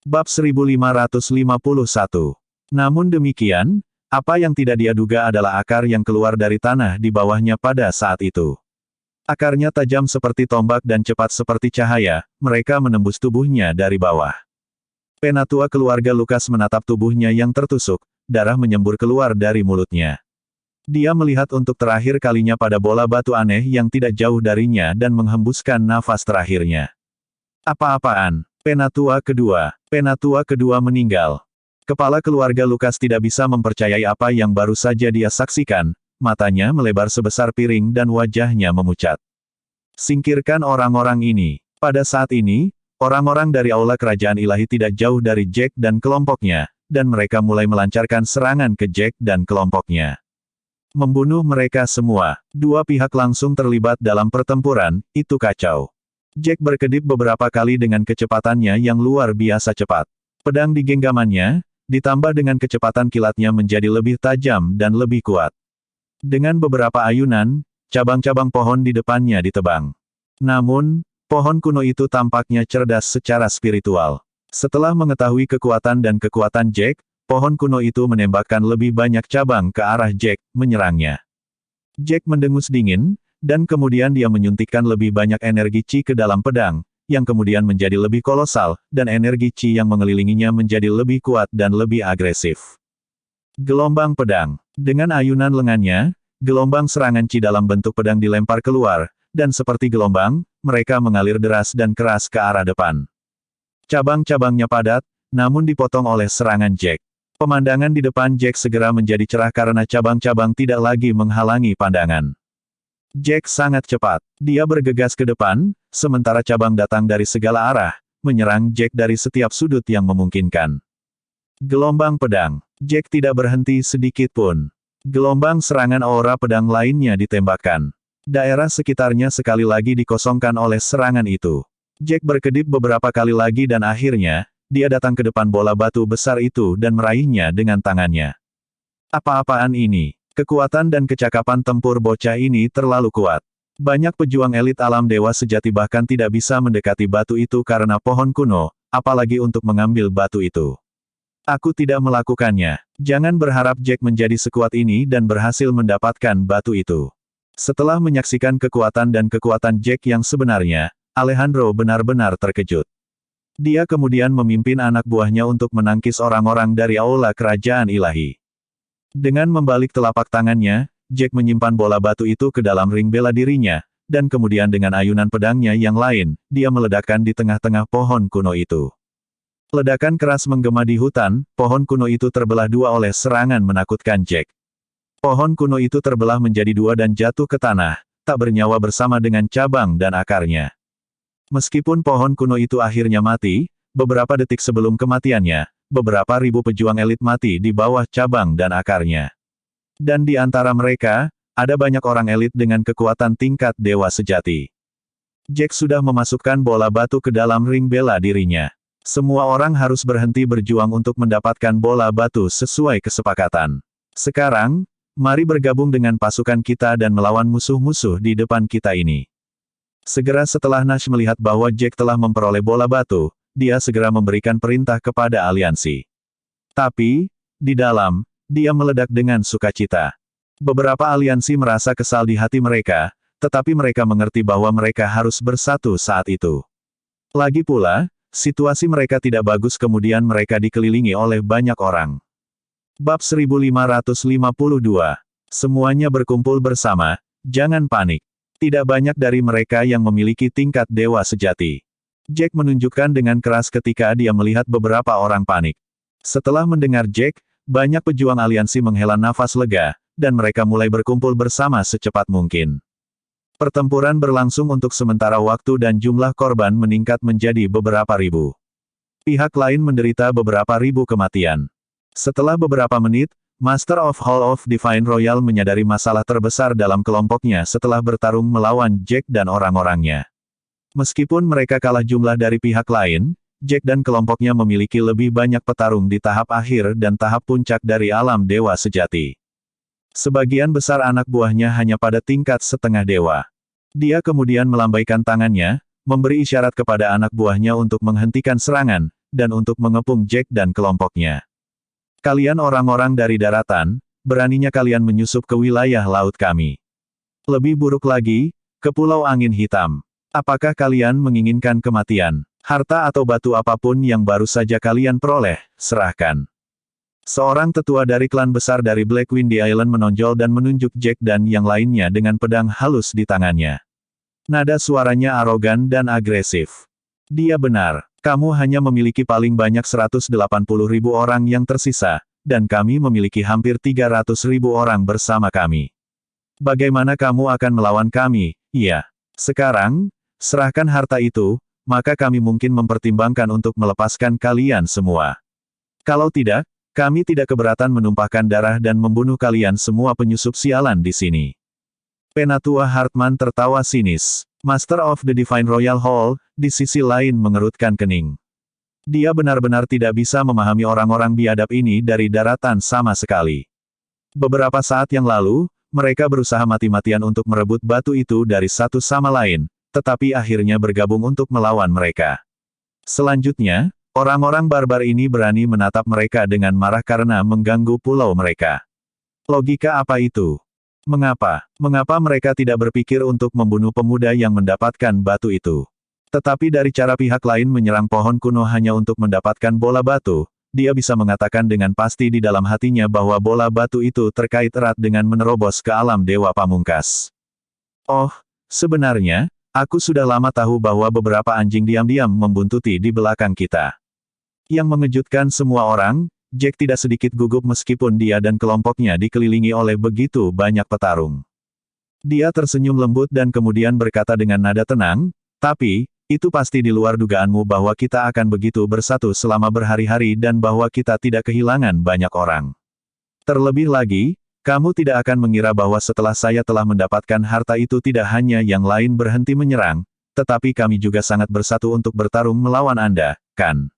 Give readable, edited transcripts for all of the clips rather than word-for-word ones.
Bab 1551. Namun demikian, apa yang tidak dia duga adalah akar yang keluar dari tanah di bawahnya pada saat itu. Akarnya tajam seperti tombak dan cepat seperti cahaya, mereka menembus tubuhnya dari bawah. Penatua keluarga Lukas menatap tubuhnya yang tertusuk, darah menyembur keluar dari mulutnya. Dia melihat untuk terakhir kalinya pada bola batu aneh yang tidak jauh darinya dan menghembuskan nafas terakhirnya. Apa-apaan? Penatua kedua meninggal. Kepala keluarga Lukas tidak bisa mempercayai apa yang baru saja dia saksikan, matanya melebar sebesar piring dan wajahnya memucat. Singkirkan orang-orang ini. Pada saat ini, orang-orang dari aula kerajaan ilahi tidak jauh dari Jack dan kelompoknya, dan mereka mulai melancarkan serangan ke Jack dan kelompoknya. Membunuh mereka semua. Dua pihak langsung terlibat dalam pertempuran, itu kacau. Jack berkedip beberapa kali dengan kecepatannya yang luar biasa cepat. Pedang di genggamannya, ditambah dengan kecepatan kilatnya menjadi lebih tajam dan lebih kuat. Dengan beberapa ayunan, cabang-cabang pohon di depannya ditebang. Namun, pohon kuno itu tampaknya cerdas secara spiritual. Setelah mengetahui kekuatan dan kekuatan Jack, pohon kuno itu menembakkan lebih banyak cabang ke arah Jack, menyerangnya. Jack mendengus dingin, dan kemudian dia menyuntikkan lebih banyak energi Qi ke dalam pedang, yang kemudian menjadi lebih kolosal, dan energi Qi yang mengelilinginya menjadi lebih kuat dan lebih agresif. Gelombang pedang. Dengan ayunan lengannya, gelombang serangan Qi dalam bentuk pedang dilempar keluar, dan seperti gelombang, mereka mengalir deras dan keras ke arah depan. Cabang-cabangnya padat, namun dipotong oleh serangan Jack. Pemandangan di depan Jack segera menjadi cerah karena cabang-cabang tidak lagi menghalangi pandangan. Jack sangat cepat. Dia bergegas ke depan, sementara cabang datang dari segala arah, menyerang Jack dari setiap sudut yang memungkinkan. Gelombang pedang. Jack tidak berhenti sedikit pun. Gelombang serangan aura pedang lainnya ditembakkan. Daerah sekitarnya sekali lagi dikosongkan oleh serangan itu. Jack berkedip beberapa kali lagi dan akhirnya, dia datang ke depan bola batu besar itu dan meraihnya dengan tangannya. Apa-apaan ini? Kekuatan dan kecakapan tempur bocah ini terlalu kuat. Banyak pejuang elit alam dewa sejati bahkan tidak bisa mendekati batu itu karena pohon kuno, apalagi untuk mengambil batu itu. Aku tidak melakukannya. Jangan berharap Jack menjadi sekuat ini dan berhasil mendapatkan batu itu. Setelah menyaksikan kekuatan dan kekuatan Jack yang sebenarnya, Alejandro benar-benar terkejut. Dia kemudian memimpin anak buahnya untuk menangkis orang-orang dari aula kerajaan ilahi. Dengan membalik telapak tangannya, Jack menyimpan bola batu itu ke dalam ring bela dirinya, dan kemudian dengan ayunan pedangnya yang lain, dia meledakkan di tengah-tengah pohon kuno itu. Ledakan keras menggema di hutan, pohon kuno itu terbelah dua oleh serangan menakutkan Jack. Pohon kuno itu terbelah menjadi dua dan jatuh ke tanah, tak bernyawa bersama dengan cabang dan akarnya. Meskipun pohon kuno itu akhirnya mati, beberapa detik sebelum kematiannya, beberapa ribu pejuang elit mati di bawah cabang dan akarnya. Dan di antara mereka, ada banyak orang elit dengan kekuatan tingkat dewa sejati. Jack sudah memasukkan bola batu ke dalam ring bela dirinya. Semua orang harus berhenti berjuang untuk mendapatkan bola batu sesuai kesepakatan. Sekarang, mari bergabung dengan pasukan kita dan melawan musuh-musuh di depan kita ini. Segera setelah Nash melihat bahwa Jack telah memperoleh bola batu, dia segera memberikan perintah kepada aliansi. Tapi, di dalam, dia meledak dengan sukacita. Beberapa aliansi merasa kesal di hati mereka, tetapi mereka mengerti bahwa mereka harus bersatu saat itu. Lagi pula, situasi mereka tidak bagus kemudian mereka dikelilingi oleh banyak orang. Bab 1552. Semuanya berkumpul bersama, jangan panik. Tidak banyak dari mereka yang memiliki tingkat dewa sejati. Jack menunjukkan dengan keras ketika dia melihat beberapa orang panik. Setelah mendengar Jack, banyak pejuang aliansi menghela nafas lega, dan mereka mulai berkumpul bersama secepat mungkin. Pertempuran berlangsung untuk sementara waktu dan jumlah korban meningkat menjadi beberapa ribu. Pihak lain menderita beberapa ribu kematian. Setelah beberapa menit, Master of Hall of Divine Royal menyadari masalah terbesar dalam kelompoknya setelah bertarung melawan Jack dan orang-orangnya. Meskipun mereka kalah jumlah dari pihak lain, Jack dan kelompoknya memiliki lebih banyak petarung di tahap akhir dan tahap puncak dari alam dewa sejati. Sebagian besar anak buahnya hanya pada tingkat setengah dewa. Dia kemudian melambaikan tangannya, memberi isyarat kepada anak buahnya untuk menghentikan serangan, dan untuk mengepung Jack dan kelompoknya. Kalian orang-orang dari daratan, beraninya kalian menyusup ke wilayah laut kami. Lebih buruk lagi, ke Pulau Angin Hitam. Apakah kalian menginginkan kematian? Harta atau batu apapun yang baru saja kalian peroleh, serahkan. Seorang tetua dari klan besar dari Black Windy Island menonjol dan menunjuk Jack dan yang lainnya dengan pedang halus di tangannya. Nada suaranya arogan dan agresif. Dia benar, kamu hanya memiliki paling banyak 180.000 orang yang tersisa, dan kami memiliki hampir 300.000 orang bersama kami. Bagaimana kamu akan melawan kami? Iya. Sekarang, serahkan harta itu, maka kami mungkin mempertimbangkan untuk melepaskan kalian semua. Kalau tidak, kami tidak keberatan menumpahkan darah dan membunuh kalian semua penyusup sialan di sini. Penatua Hartman tertawa sinis. Master of the Divine Royal Hall, di sisi lain mengerutkan kening. Dia benar-benar tidak bisa memahami orang-orang biadab ini dari daratan sama sekali. Beberapa saat yang lalu, mereka berusaha mati-matian untuk merebut batu itu dari satu sama lain, tetapi akhirnya bergabung untuk melawan mereka. Selanjutnya, orang-orang barbar ini berani menatap mereka dengan marah karena mengganggu pulau mereka. Logika apa itu? Mengapa mereka tidak berpikir untuk membunuh pemuda yang mendapatkan batu itu? Tetapi dari cara pihak lain menyerang pohon kuno hanya untuk mendapatkan bola batu, dia bisa mengatakan dengan pasti di dalam hatinya bahwa bola batu itu terkait erat dengan menerobos ke alam dewa pamungkas. Oh, sebenarnya, aku sudah lama tahu bahwa beberapa anjing diam-diam membuntuti di belakang kita. Yang mengejutkan semua orang, Jack tidak sedikit gugup meskipun dia dan kelompoknya dikelilingi oleh begitu banyak petarung. Dia tersenyum lembut dan kemudian berkata dengan nada tenang, tapi, itu pasti di luar dugaanmu bahwa kita akan begitu bersatu selama berhari-hari dan bahwa kita tidak kehilangan banyak orang. Terlebih lagi, kamu tidak akan mengira bahwa setelah saya telah mendapatkan harta itu tidak hanya yang lain berhenti menyerang, tetapi kami juga sangat bersatu untuk bertarung melawan Anda, kan?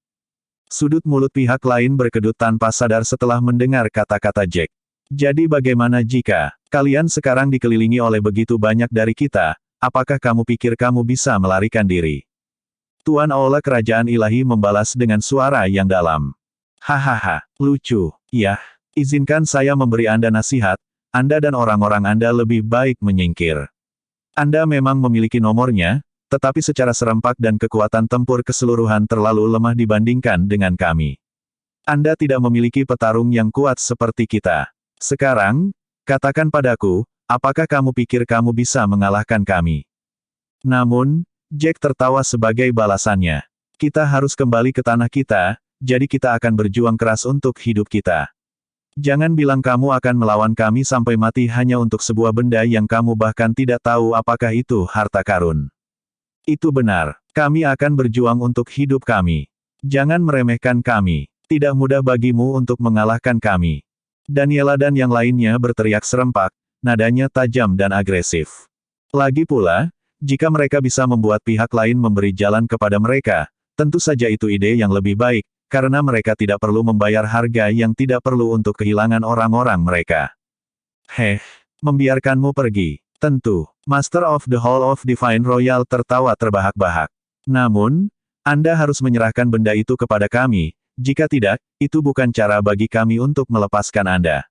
Sudut mulut pihak lain berkedut tanpa sadar setelah mendengar kata-kata Jack. Jadi bagaimana jika kalian sekarang dikelilingi oleh begitu banyak dari kita, apakah kamu pikir kamu bisa melarikan diri? Tuan Aula Kerajaan Ilahi membalas dengan suara yang dalam. Hahaha, lucu. Ya, izinkan saya memberi Anda nasihat, Anda dan orang-orang Anda lebih baik menyingkir. Anda memang memiliki nomornya, tetapi secara serempak dan kekuatan tempur keseluruhan terlalu lemah dibandingkan dengan kami. Anda tidak memiliki petarung yang kuat seperti kita. Sekarang, katakan padaku, apakah kamu pikir kamu bisa mengalahkan kami? Namun, Jack tertawa sebagai balasannya. Kita harus kembali ke tanah kita, jadi kita akan berjuang keras untuk hidup kita. Jangan bilang kamu akan melawan kami sampai mati hanya untuk sebuah benda yang kamu bahkan tidak tahu apakah itu harta karun. Itu benar, kami akan berjuang untuk hidup kami. Jangan meremehkan kami. Tidak mudah bagimu untuk mengalahkan kami. Daniela dan yang lainnya berteriak serempak, nadanya tajam dan agresif. Lagi pula, jika mereka bisa membuat pihak lain memberi jalan kepada mereka, tentu saja itu ide yang lebih baik, karena mereka tidak perlu membayar harga yang tidak perlu untuk kehilangan orang-orang mereka. Membiarkanmu pergi. Tentu, Master of the Hall of Divine Royal tertawa terbahak-bahak. Namun, Anda harus menyerahkan benda itu kepada kami, jika tidak, itu bukan cara bagi kami untuk melepaskan Anda.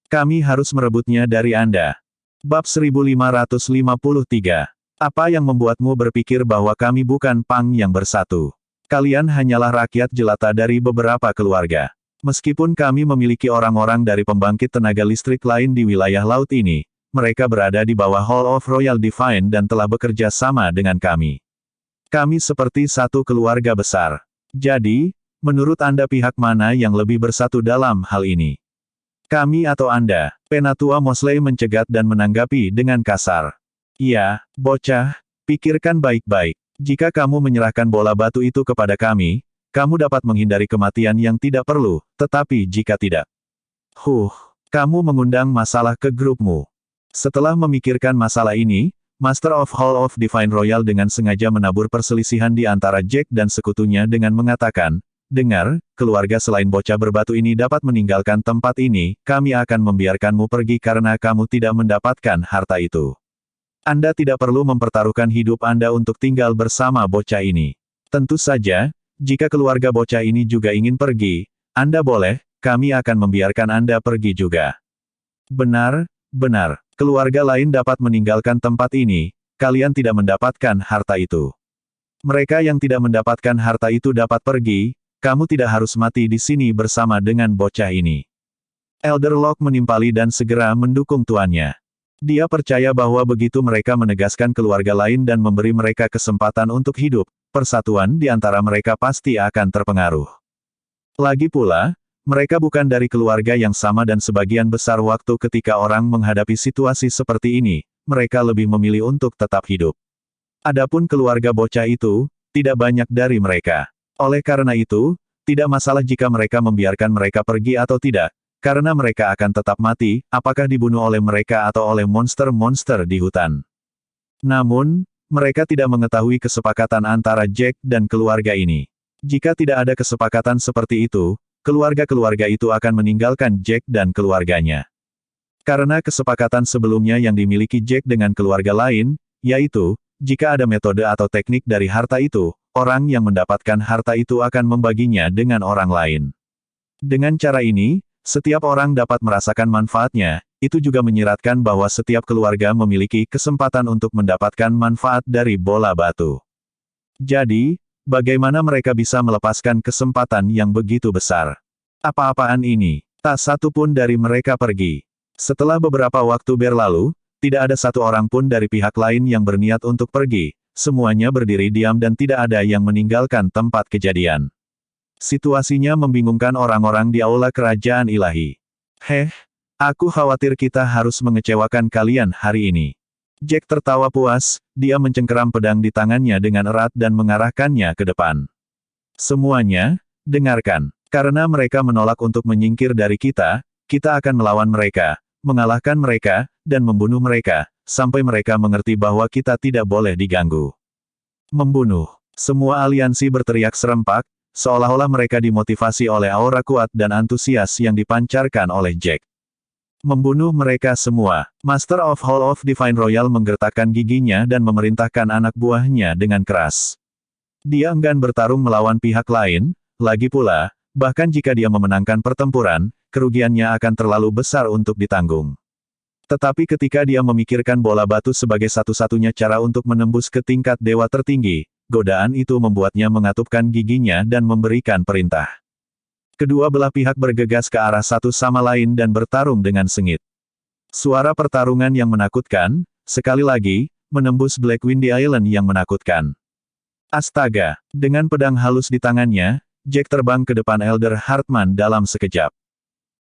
Kami harus merebutnya dari Anda. Bab 1553. Apa yang membuatmu berpikir bahwa kami bukan Pang yang bersatu? Kalian hanyalah rakyat jelata dari beberapa keluarga. Meskipun kami memiliki orang-orang dari pembangkit tenaga listrik lain di wilayah laut ini, mereka berada di bawah Hall of Royal Divine dan telah bekerja sama dengan kami. Kami seperti satu keluarga besar. Jadi, menurut Anda pihak mana yang lebih bersatu dalam hal ini? Kami atau Anda? Penatua Mosley mencegat dan menanggapi dengan kasar. Ya, bocah, pikirkan baik-baik. Jika kamu menyerahkan bola batu itu kepada kami, kamu dapat menghindari kematian yang tidak perlu, tetapi jika tidak, kamu mengundang masalah ke grupmu. Setelah memikirkan masalah ini, Master of Hall of Divine Royal dengan sengaja menabur perselisihan di antara Jack dan sekutunya dengan mengatakan, dengar, keluarga selain bocah berbatu ini dapat meninggalkan tempat ini, kami akan membiarkanmu pergi karena kamu tidak mendapatkan harta itu. Anda tidak perlu mempertaruhkan hidup Anda untuk tinggal bersama bocah ini. Tentu saja, Jika keluarga bocah ini juga ingin pergi, Anda boleh, kami akan membiarkan Anda pergi juga. Benar, benar. Keluarga lain dapat meninggalkan tempat ini, kalian tidak mendapatkan harta itu. Mereka yang tidak mendapatkan harta itu dapat pergi, kamu tidak harus mati di sini bersama dengan bocah ini. Elder Locke menimpali dan segera mendukung tuannya. Dia percaya bahwa begitu mereka menegaskan keluarga lain dan memberi mereka kesempatan untuk hidup, persatuan di antara mereka pasti akan terpengaruh. Lagi pula, mereka bukan dari keluarga yang sama dan sebagian besar waktu ketika orang menghadapi situasi seperti ini, mereka lebih memilih untuk tetap hidup. Adapun keluarga bocah itu, tidak banyak dari mereka. Oleh karena itu, tidak masalah jika mereka membiarkan mereka pergi atau tidak, karena mereka akan tetap mati, apakah dibunuh oleh mereka atau oleh monster-monster di hutan. Namun, mereka tidak mengetahui kesepakatan antara Jack dan keluarga ini. Jika tidak ada kesepakatan seperti itu, keluarga-keluarga itu akan meninggalkan Jack dan keluarganya. Karena kesepakatan sebelumnya yang dimiliki Jack dengan keluarga lain, yaitu, jika ada metode atau teknik dari harta itu, orang yang mendapatkan harta itu akan membaginya dengan orang lain. Dengan cara ini, setiap orang dapat merasakan manfaatnya, itu juga menyiratkan bahwa setiap keluarga memiliki kesempatan untuk mendapatkan manfaat dari bola batu. Jadi, bagaimana mereka bisa melepaskan kesempatan yang begitu besar? Apa-apaan ini? Tak satu pun dari mereka pergi. Setelah beberapa waktu berlalu, tidak ada satu orang pun dari pihak lain yang berniat untuk pergi, semuanya berdiri diam dan tidak ada yang meninggalkan tempat kejadian. Situasinya membingungkan orang-orang di aula kerajaan ilahi. Aku khawatir kita harus mengecewakan kalian hari ini. Jack tertawa puas, dia mencengkeram pedang di tangannya dengan erat dan mengarahkannya ke depan. Semuanya, dengarkan. Karena mereka menolak untuk menyingkir dari kita, kita akan melawan mereka, mengalahkan mereka, dan membunuh mereka, sampai mereka mengerti bahwa kita tidak boleh diganggu. Membunuh. Semua aliansi berteriak serempak, seolah-olah mereka dimotivasi oleh aura kuat dan antusias yang dipancarkan oleh Jack. Membunuh mereka semua. Master of Hall of Divine Royal menggertakkan giginya dan memerintahkan anak buahnya dengan keras. Dia enggan bertarung melawan pihak lain, lagi pula, bahkan jika dia memenangkan pertempuran, kerugiannya akan terlalu besar untuk ditanggung. Tetapi ketika dia memikirkan bola batu sebagai satu-satunya cara untuk menembus ke tingkat dewa tertinggi, godaan itu membuatnya mengatupkan giginya dan memberikan perintah. Kedua belah pihak bergegas ke arah satu sama lain dan bertarung dengan sengit. Suara pertarungan yang menakutkan, sekali lagi, menembus Black Windy Island yang menakutkan. Astaga! Dengan pedang halus di tangannya, Jack terbang ke depan Elder Hartman dalam sekejap.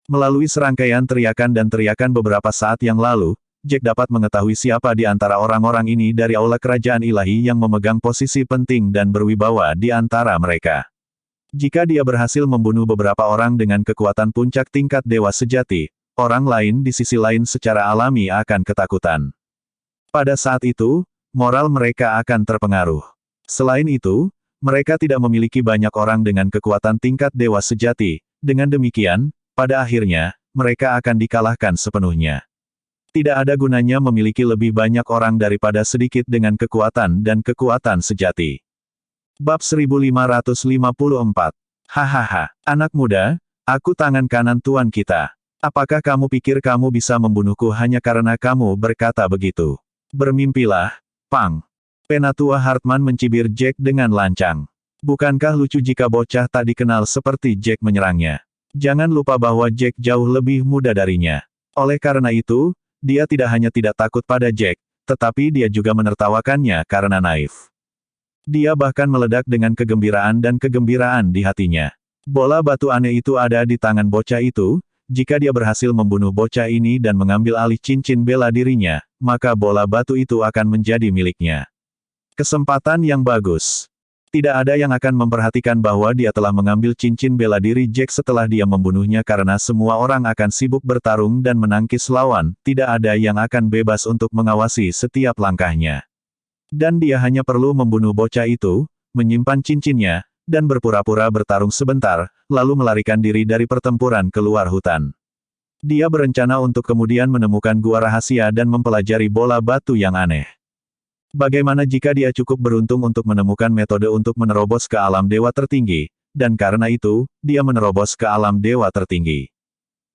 Melalui serangkaian teriakan dan teriakan beberapa saat yang lalu, Jack dapat mengetahui siapa di antara orang-orang ini dari aula kerajaan ilahi yang memegang posisi penting dan berwibawa di antara mereka. Jika dia berhasil membunuh beberapa orang dengan kekuatan puncak tingkat dewa sejati, orang lain di sisi lain secara alami akan ketakutan. Pada saat itu, moral mereka akan terpengaruh. Selain itu, mereka tidak memiliki banyak orang dengan kekuatan tingkat dewa sejati, dengan demikian, pada akhirnya, mereka akan dikalahkan sepenuhnya. Tidak ada gunanya memiliki lebih banyak orang daripada sedikit dengan kekuatan dan kekuatan sejati. Bab 1554. Hahaha, anak muda, aku tangan kanan tuan kita. Apakah kamu pikir kamu bisa membunuhku hanya karena kamu berkata begitu? Bermimpilah, Pang. Penatua Hartman mencibir Jack dengan lancang. Bukankah lucu jika bocah tak dikenal seperti Jack menyerangnya? Jangan lupa bahwa Jack jauh lebih muda darinya. Oleh karena itu, dia tidak hanya tidak takut pada Jack, tetapi dia juga menertawakannya karena naif. Dia bahkan meledak dengan kegembiraan dan kegembiraan di hatinya. Bola batu aneh itu ada di tangan bocah itu, jika dia berhasil membunuh bocah ini dan mengambil alih cincin bela dirinya, maka bola batu itu akan menjadi miliknya. Kesempatan yang bagus. Tidak ada yang akan memperhatikan bahwa dia telah mengambil cincin bela diri Jack setelah dia membunuhnya karena semua orang akan sibuk bertarung dan menangkis lawan, tidak ada yang akan bebas untuk mengawasi setiap langkahnya. Dan dia hanya perlu membunuh bocah itu, menyimpan cincinnya, dan berpura-pura bertarung sebentar, lalu melarikan diri dari pertempuran keluar hutan. Dia berencana untuk kemudian menemukan gua rahasia dan mempelajari bola batu yang aneh. Bagaimana jika dia cukup beruntung untuk menemukan metode untuk menerobos ke alam dewa tertinggi, dan karena itu, dia menerobos ke alam dewa tertinggi.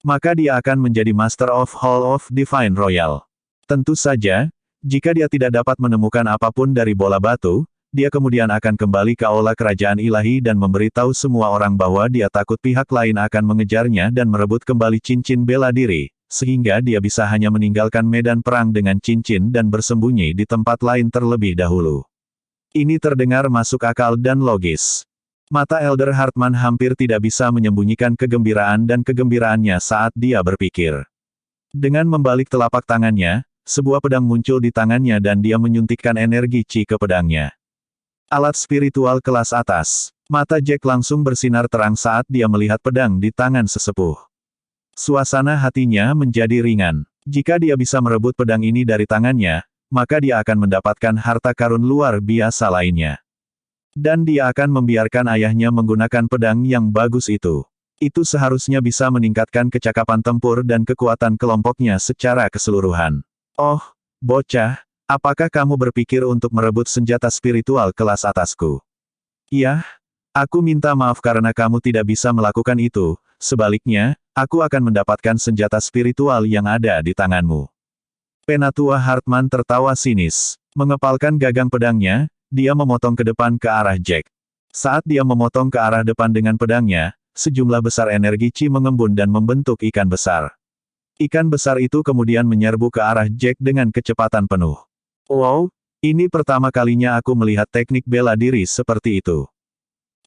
Maka dia akan menjadi Master of Hall of Divine Royal. Tentu saja, jika dia tidak dapat menemukan apapun dari bola batu, dia kemudian akan kembali ke aula kerajaan ilahi dan memberitahu semua orang bahwa dia takut pihak lain akan mengejarnya dan merebut kembali cincin bela diri, sehingga dia bisa hanya meninggalkan medan perang dengan cincin dan bersembunyi di tempat lain terlebih dahulu. Ini terdengar masuk akal dan logis. Mata Elder Hartman hampir tidak bisa menyembunyikan kegembiraan dan kegembiraannya saat dia berpikir. Dengan membalik telapak tangannya, sebuah pedang muncul di tangannya dan dia menyuntikkan energi Qi ke pedangnya. Alat spiritual kelas atas. Mata Jack langsung bersinar terang saat dia melihat pedang di tangan sesepuh. Suasana hatinya menjadi ringan. Jika dia bisa merebut pedang ini dari tangannya, maka dia akan mendapatkan harta karun luar biasa lainnya. Dan dia akan membiarkan ayahnya menggunakan pedang yang bagus itu. Itu seharusnya bisa meningkatkan kecakapan tempur dan kekuatan kelompoknya secara keseluruhan. Oh, bocah, apakah kamu berpikir untuk merebut senjata spiritual kelas atasku? Iya, aku minta maaf karena kamu tidak bisa melakukan itu, sebaliknya, aku akan mendapatkan senjata spiritual yang ada di tanganmu. Penatua Hartman tertawa sinis. Mengepalkan gagang pedangnya, dia memotong ke depan ke arah Jack. Saat dia memotong ke arah depan dengan pedangnya, sejumlah besar energi Qi mengembun dan membentuk ikan besar. Ikan besar itu kemudian menyerbu ke arah Jack dengan kecepatan penuh. Wow, ini pertama kalinya aku melihat teknik bela diri seperti itu.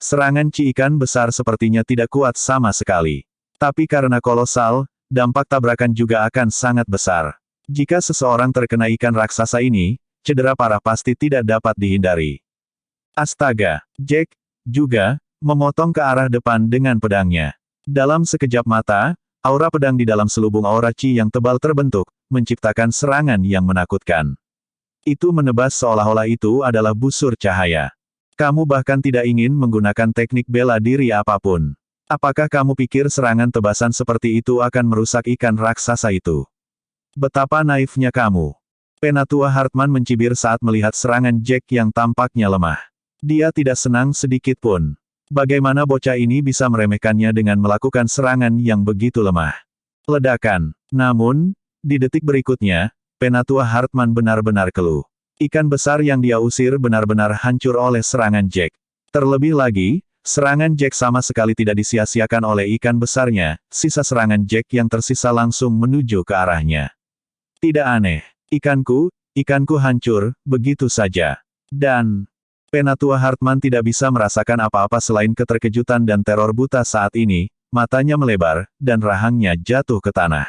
Serangan Qi ikan besar sepertinya tidak kuat sama sekali. Tapi karena kolosal, dampak tabrakan juga akan sangat besar. Jika seseorang terkena ikan raksasa ini, cedera parah pasti tidak dapat dihindari. Astaga, Jack juga memotong ke arah depan dengan pedangnya. Dalam sekejap mata, aura pedang di dalam selubung aura Qi yang tebal terbentuk, menciptakan serangan yang menakutkan. Itu menebas seolah-olah itu adalah busur cahaya. Kamu bahkan tidak ingin menggunakan teknik bela diri apapun. Apakah kamu pikir serangan tebasan seperti itu akan merusak ikan raksasa itu? Betapa naifnya kamu. Penatua Hartman mencibir saat melihat serangan Jack yang tampaknya lemah. Dia tidak senang sedikit pun. Bagaimana bocah ini bisa meremehkannya dengan melakukan serangan yang begitu lemah? Ledakan. Namun, di detik berikutnya, Penatua Hartman benar-benar keluh. Ikan besar yang dia usir benar-benar hancur oleh serangan Jack. Terlebih lagi, serangan Jack sama sekali tidak disia-siakan oleh ikan besarnya, sisa serangan Jack yang tersisa langsung menuju ke arahnya. Tidak aneh. Ikanku hancur, begitu saja. Dan, Penatua Hartman tidak bisa merasakan apa-apa selain keterkejutan dan teror buta saat ini, matanya melebar, dan rahangnya jatuh ke tanah.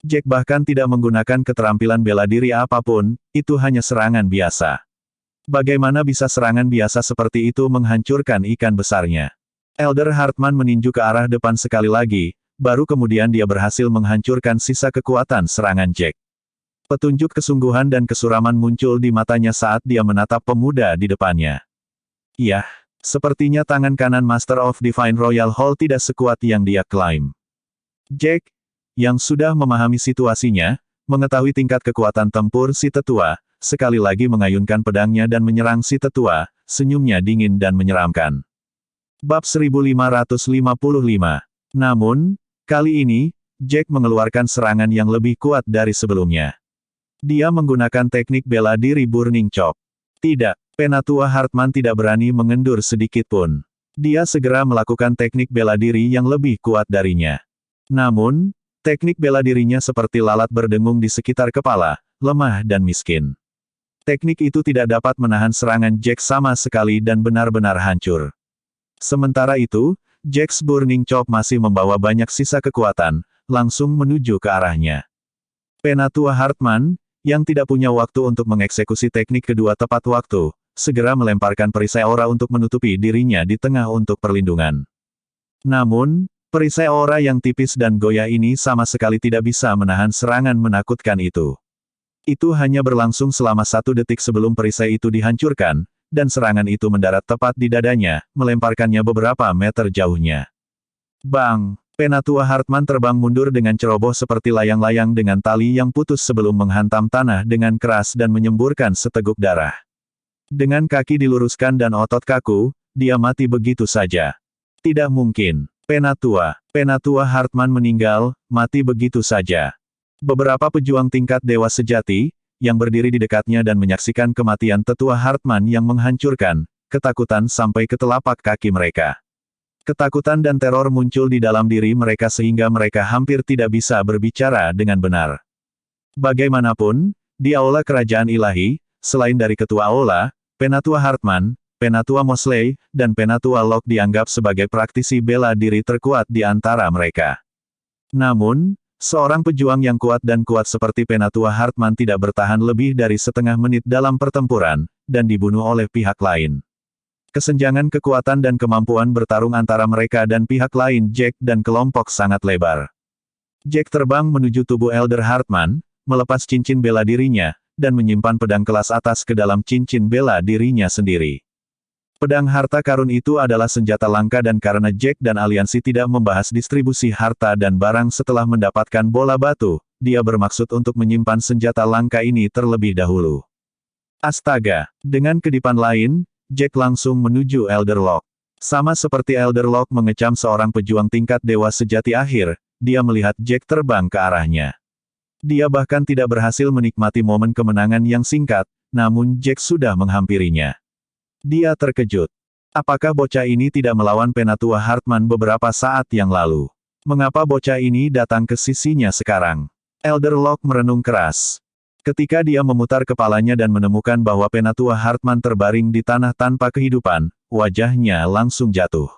Jack bahkan tidak menggunakan keterampilan bela diri apapun, itu hanya serangan biasa. Bagaimana bisa serangan biasa seperti itu menghancurkan ikan besarnya? Elder Hartman meninju ke arah depan sekali lagi, baru kemudian dia berhasil menghancurkan sisa kekuatan serangan Jack. Petunjuk kesungguhan dan kesuraman muncul di matanya saat dia menatap pemuda di depannya. Iya, sepertinya tangan kanan Master of Divine Royal Hall tidak sekuat yang dia klaim. Jack, yang sudah memahami situasinya, mengetahui tingkat kekuatan tempur si tetua, sekali lagi mengayunkan pedangnya dan menyerang si tetua, senyumnya dingin dan menyeramkan. Bab 1555. Namun, kali ini, Jack mengeluarkan serangan yang lebih kuat dari sebelumnya. Dia menggunakan teknik bela diri Burning Chop. Tidak, Penatua Hartman tidak berani mengendur sedikit pun. Dia segera melakukan teknik bela diri yang lebih kuat darinya. Namun, teknik bela dirinya seperti lalat berdengung di sekitar kepala, lemah dan miskin. Teknik itu tidak dapat menahan serangan Jack sama sekali dan benar-benar hancur. Sementara itu, Jack's Burning Chop masih membawa banyak sisa kekuatan, langsung menuju ke arahnya. Penatua Hartman, yang tidak punya waktu untuk mengeksekusi teknik kedua tepat waktu, segera melemparkan perisai aura untuk menutupi dirinya di tengah untuk perlindungan. Namun, perisai aura yang tipis dan goyah ini sama sekali tidak bisa menahan serangan menakutkan itu. Itu hanya berlangsung selama 1 detik sebelum perisai itu dihancurkan, dan serangan itu mendarat tepat di dadanya, melemparkannya beberapa meter jauhnya. Bang! Penatua Hartman terbang mundur dengan ceroboh seperti layang-layang dengan tali yang putus sebelum menghantam tanah dengan keras dan menyemburkan seteguk darah. Dengan kaki diluruskan dan otot kaku, dia mati begitu saja. Tidak mungkin. Penatua Hartman meninggal, mati begitu saja. Beberapa pejuang tingkat dewa sejati, yang berdiri di dekatnya dan menyaksikan kematian tetua Hartman yang menghancurkan, ketakutan sampai ke telapak kaki mereka. Ketakutan dan teror muncul di dalam diri mereka sehingga mereka hampir tidak bisa berbicara dengan benar. Bagaimanapun, di Aula Kerajaan Ilahi, selain dari Ketua Aula, Penatua Hartman, Penatua Mosley, dan Penatua Locke dianggap sebagai praktisi bela diri terkuat di antara mereka. Namun, seorang pejuang yang kuat dan kuat seperti Penatua Hartman tidak bertahan lebih dari setengah menit dalam pertempuran, dan dibunuh oleh pihak lain. Kesenjangan kekuatan dan kemampuan bertarung antara mereka dan pihak lain Jack dan kelompok sangat lebar. Jack terbang menuju tubuh Elder Hartman, melepas cincin bela dirinya, dan menyimpan pedang kelas atas ke dalam cincin bela dirinya sendiri. Pedang harta karun itu adalah senjata langka dan karena Jack dan aliansi tidak membahas distribusi harta dan barang setelah mendapatkan bola batu, dia bermaksud untuk menyimpan senjata langka ini terlebih dahulu. Astaga, dengan kedipan lain, Jack langsung menuju Elder Locke. Sama seperti Elder Locke mengecam seorang pejuang tingkat dewa sejati akhir, dia melihat Jack terbang ke arahnya. Dia bahkan tidak berhasil menikmati momen kemenangan yang singkat, namun Jack sudah menghampirinya. Dia terkejut. Apakah bocah ini tidak melawan Penatua Hartman beberapa saat yang lalu? Mengapa bocah ini datang ke sisinya sekarang? Elder Locke merenung keras. Ketika dia memutar kepalanya dan menemukan bahwa Penatua Hartman terbaring di tanah tanpa kehidupan, wajahnya langsung jatuh.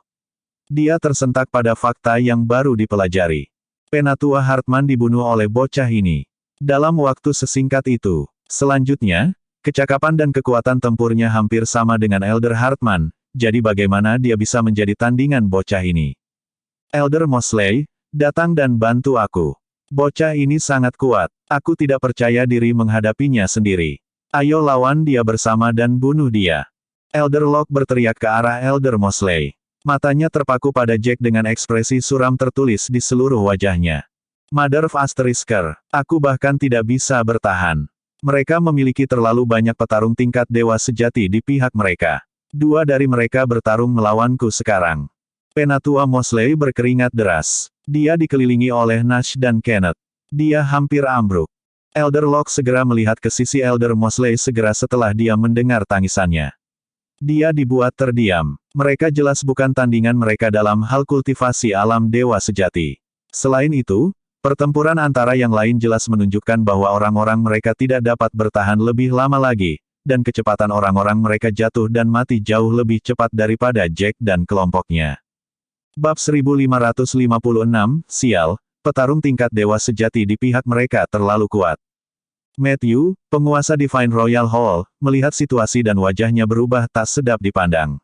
Dia tersentak pada fakta yang baru dipelajari. Penatua Hartman dibunuh oleh bocah ini. Dalam waktu sesingkat itu. Selanjutnya, kecakapan dan kekuatan tempurnya hampir sama dengan Elder Hartman, jadi bagaimana dia bisa menjadi tandingan bocah ini? Elder Mosley, datang dan bantu aku. Bocah ini sangat kuat. Aku tidak percaya diri menghadapinya sendiri. Ayo lawan dia bersama dan bunuh dia. Elder Locke berteriak ke arah Elder Mosley. Matanya terpaku pada Jack dengan ekspresi suram tertulis di seluruh wajahnya. Mother of Asterisker, aku bahkan tidak bisa bertahan. Mereka memiliki terlalu banyak petarung tingkat dewa sejati di pihak mereka. Dua dari mereka bertarung melawanku sekarang. Penatua Mosley berkeringat deras. Dia dikelilingi oleh Nash dan Kenneth. Dia hampir ambruk. Elder Locke segera melihat ke sisi Elder Mosley segera setelah dia mendengar tangisannya. Dia dibuat terdiam. Mereka jelas bukan tandingan mereka dalam hal kultivasi alam dewa sejati. Selain itu, pertempuran antara yang lain jelas menunjukkan bahwa orang-orang mereka tidak dapat bertahan lebih lama lagi, dan kecepatan orang-orang mereka jatuh dan mati jauh lebih cepat daripada Jack dan kelompoknya. Bab 1556, Sial, petarung tingkat dewa sejati di pihak mereka terlalu kuat. Matthew, penguasa Divine Royal Hall, melihat situasi dan wajahnya berubah tak sedap dipandang.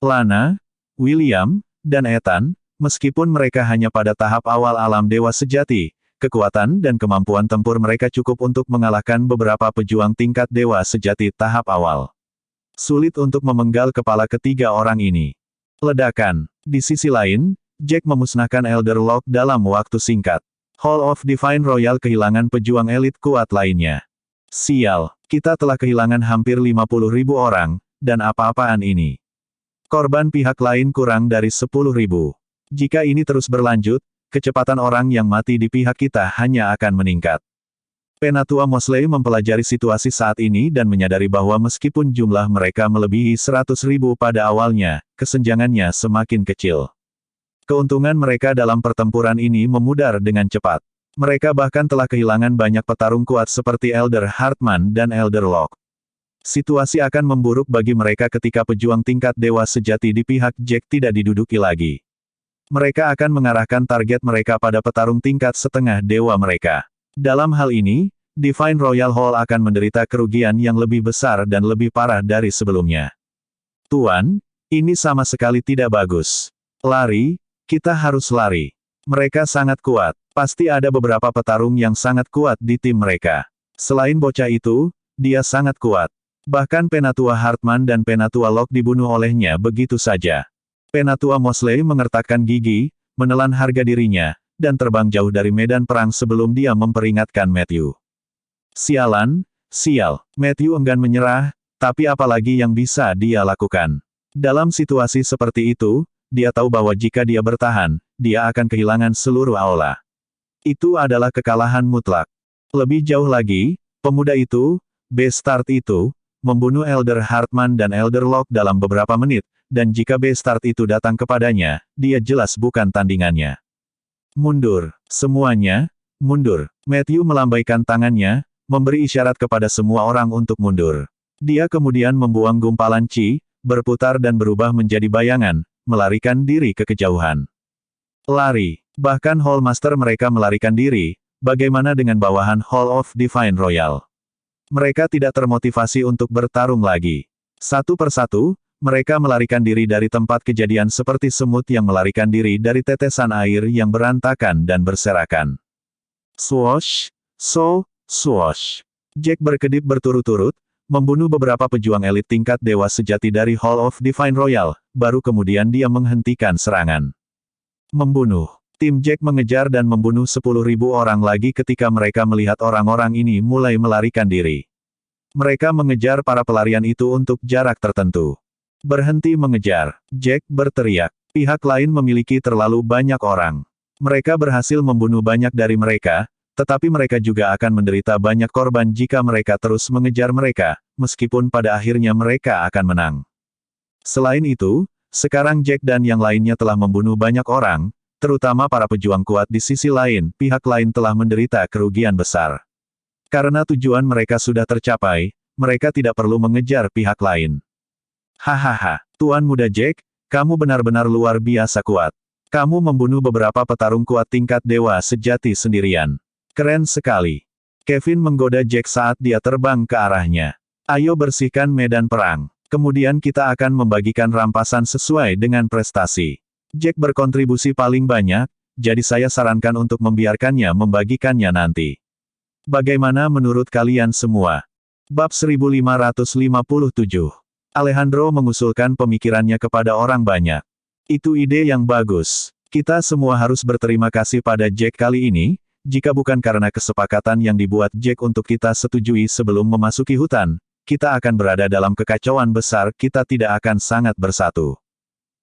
Lana, William, dan Ethan, meskipun mereka hanya pada tahap awal alam dewa sejati, kekuatan dan kemampuan tempur mereka cukup untuk mengalahkan beberapa pejuang tingkat dewa sejati tahap awal. Sulit untuk memenggal kepala ketiga orang ini. Ledakan. Di sisi lain, Jack memusnahkan Elder Locke dalam waktu singkat. Hall of Divine Royal kehilangan pejuang elit kuat lainnya. Sial, kita telah kehilangan hampir 50.000 orang, dan apa-apaan ini? Korban pihak lain kurang dari 10.000. Jika ini terus berlanjut, kecepatan orang yang mati di pihak kita hanya akan meningkat. Penatua Mosley mempelajari situasi saat ini dan menyadari bahwa meskipun jumlah mereka melebihi 100.000 pada awalnya, kesenjangannya semakin kecil. Keuntungan mereka dalam pertempuran ini memudar dengan cepat. Mereka bahkan telah kehilangan banyak petarung kuat seperti Elder Hartman dan Elder Locke. Situasi akan memburuk bagi mereka ketika pejuang tingkat dewa sejati di pihak Jack tidak diduduki lagi. Mereka akan mengarahkan target mereka pada petarung tingkat setengah dewa mereka. Dalam hal ini, Divine Royal Hall akan menderita kerugian yang lebih besar dan lebih parah dari sebelumnya. Tuan, ini sama sekali tidak bagus. Lari, kita harus lari. Mereka sangat kuat. Pasti ada beberapa petarung yang sangat kuat di tim mereka. Selain bocah itu, dia sangat kuat. Bahkan Penatua Hartman dan Penatua Locke dibunuh olehnya begitu saja. Penatua Mosley mengertakkan gigi, menelan harga dirinya, dan terbang jauh dari medan perang sebelum dia memperingatkan Matthew. Sialan, sial, Matthew enggan menyerah, tapi apalagi yang bisa dia lakukan? Dalam situasi seperti itu, dia tahu bahwa jika dia bertahan, dia akan kehilangan seluruh aula. Itu adalah kekalahan mutlak. Lebih jauh lagi, pemuda itu, Bestart itu, membunuh Elder Hartman dan Elder Locke dalam beberapa menit, dan jika Bestart itu datang kepadanya, dia jelas bukan tandingannya. Mundur, semuanya, mundur. Matthew melambaikan tangannya, memberi isyarat kepada semua orang untuk mundur. Dia kemudian membuang gumpalan Qi, berputar dan berubah menjadi bayangan, melarikan diri ke kejauhan. Lari. Bahkan Hall Master mereka melarikan diri, bagaimana dengan bawahan Hall of Divine Royal? Mereka tidak termotivasi untuk bertarung lagi. Satu persatu, mereka melarikan diri dari tempat kejadian seperti semut yang melarikan diri dari tetesan air yang berantakan dan berserakan. Swoosh, swoosh. Jack berkedip berturut-turut, membunuh beberapa pejuang elit tingkat dewa sejati dari Hall of Divine Royal, baru kemudian dia menghentikan serangan. Membunuh. Tim Jack mengejar dan membunuh 10.000 orang lagi ketika mereka melihat orang-orang ini mulai melarikan diri. Mereka mengejar para pelarian itu untuk jarak tertentu. Berhenti mengejar, Jack berteriak. Pihak lain memiliki terlalu banyak orang. Mereka berhasil membunuh banyak dari mereka, tetapi mereka juga akan menderita banyak korban jika mereka terus mengejar mereka, meskipun pada akhirnya mereka akan menang. Selain itu, sekarang Jack dan yang lainnya telah membunuh banyak orang, terutama para pejuang kuat di sisi lain, pihak lain telah menderita kerugian besar. Karena tujuan mereka sudah tercapai, mereka tidak perlu mengejar pihak lain. Hahaha, Tuan Muda Jack, kamu benar-benar luar biasa kuat. Kamu membunuh beberapa petarung kuat tingkat dewa sejati sendirian. Keren sekali. Kevin menggoda Jack saat dia terbang ke arahnya. Ayo bersihkan medan perang. Kemudian kita akan membagikan rampasan sesuai dengan prestasi. Jack berkontribusi paling banyak, jadi saya sarankan untuk membiarkannya membagikannya nanti. Bagaimana menurut kalian semua? Bab 1557. Alejandro mengusulkan pemikirannya kepada orang banyak. Itu ide yang bagus. Kita semua harus berterima kasih pada Jack kali ini, jika bukan karena kesepakatan yang dibuat Jack untuk kita setujui sebelum memasuki hutan, kita akan berada dalam kekacauan besar, kita tidak akan sangat bersatu.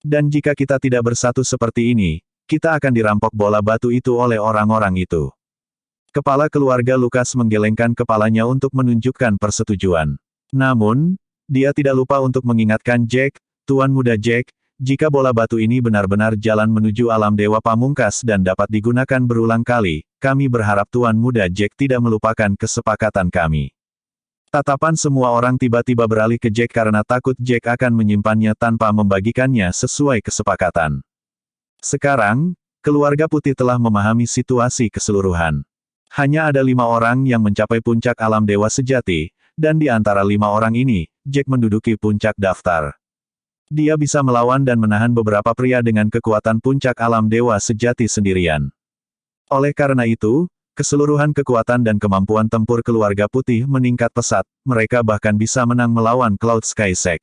Dan jika kita tidak bersatu seperti ini, kita akan dirampok bola batu itu oleh orang-orang itu. Kepala keluarga Lukas menggelengkan kepalanya untuk menunjukkan persetujuan. Namun, dia tidak lupa untuk mengingatkan Jack, Tuan Muda Jack, jika bola batu ini benar-benar jalan menuju alam dewa pamungkas dan dapat digunakan berulang kali, kami berharap Tuan Muda Jack tidak melupakan kesepakatan kami. Tatapan semua orang tiba-tiba beralih ke Jack karena takut Jack akan menyimpannya tanpa membagikannya sesuai kesepakatan. Sekarang, keluarga putih telah memahami situasi keseluruhan. Hanya ada 5 orang yang mencapai puncak alam dewa sejati, dan di antara 5 orang ini, Jack menduduki puncak daftar. Dia bisa melawan dan menahan beberapa pria dengan kekuatan puncak alam dewa sejati sendirian. Oleh karena itu, keseluruhan kekuatan dan kemampuan tempur keluarga putih meningkat pesat, mereka bahkan bisa menang melawan Cloud Sky Sect.